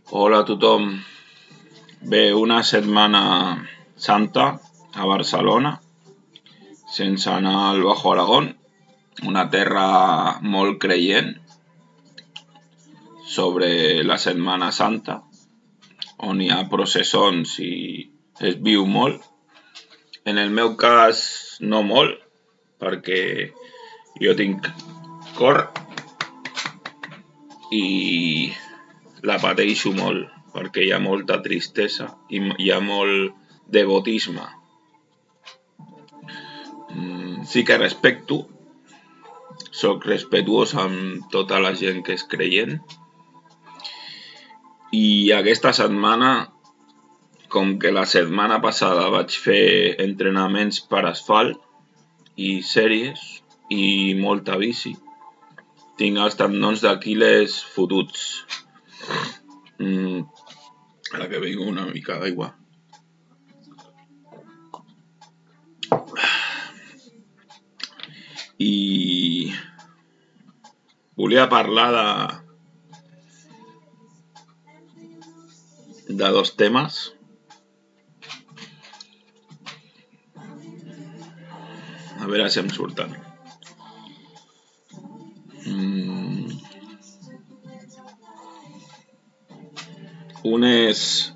Hola a tothom. Bé, una setmana santa a Barcelona, sense anar al Bajo Aragón, una terra molt creient sobre la Setmana Santa, on hi ha processons i es viu molt. En el meu cas, no molt, perquè jo tinc cor i la pateixo molt, perquè hi ha molta tristesa i hi ha molt devotisme. Sí que respecto, soc respetuós amb tota la gent que és creient, i aquesta setmana, com que la setmana passada vaig fer entrenaments per asfalt i sèries i molta bici, tinc els tendons d'Aquil·les fotuts. Ara que bevo una mica d'aigua. I volia parlar de dos temes. A veure si em surten. Un és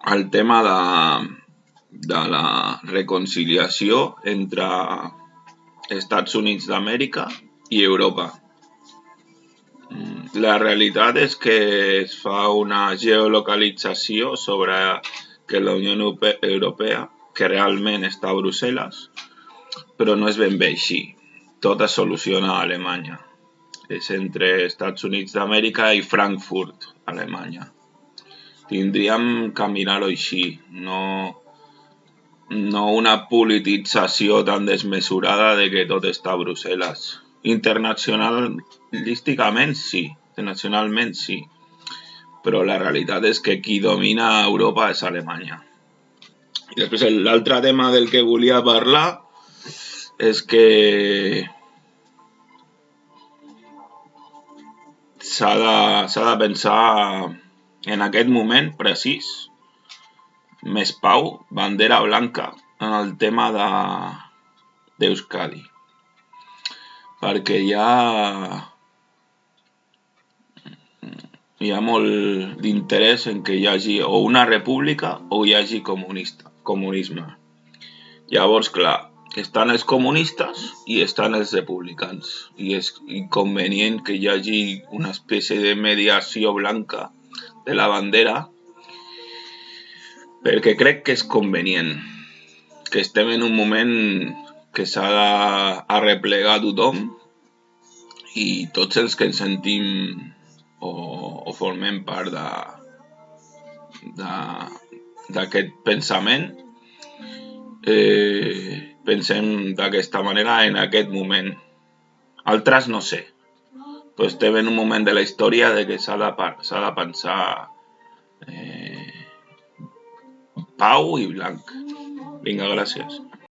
el tema de la reconciliació entre Estats Units d'Amèrica i Europa. La realitat és que es fa una geolocalització sobre que la Unió Europea, que realment està a Brussel·les, però no és ben bé així. Tot es soluciona a Alemanya. És entre Estats Units d'Amèrica i Frankfurt, Alemanya. Tindríem que mirar-ho així, no una politització tan desmesurada de que tot està a Brussel·les. Internacionalment sí, però la realitat és que qui domina a Europa és Alemanya. I després l'altre tema del que volia parlar és que s'ha de pensar en aquest moment precís, més pau, bandera blanca, en el tema d'Euskadi. Perquè hi ha molt d'interès en que hi hagi o una república o hi hagi comunisme. Llavors, clar, estan els comunistes i estan els republicans, i és inconvenient que hi hagi una espècie de mediació blanca de la bandera, perquè crec que és convenient, que estem en un moment que s'ha d'arreplegar tothom i tots els que ens sentim o formem part d'aquest pensament, pensem d'aquesta manera en aquest moment. Altres no sé, però estem en un moment de la història de que s'ha de pensar pau i blanc. Vinga, gràcies.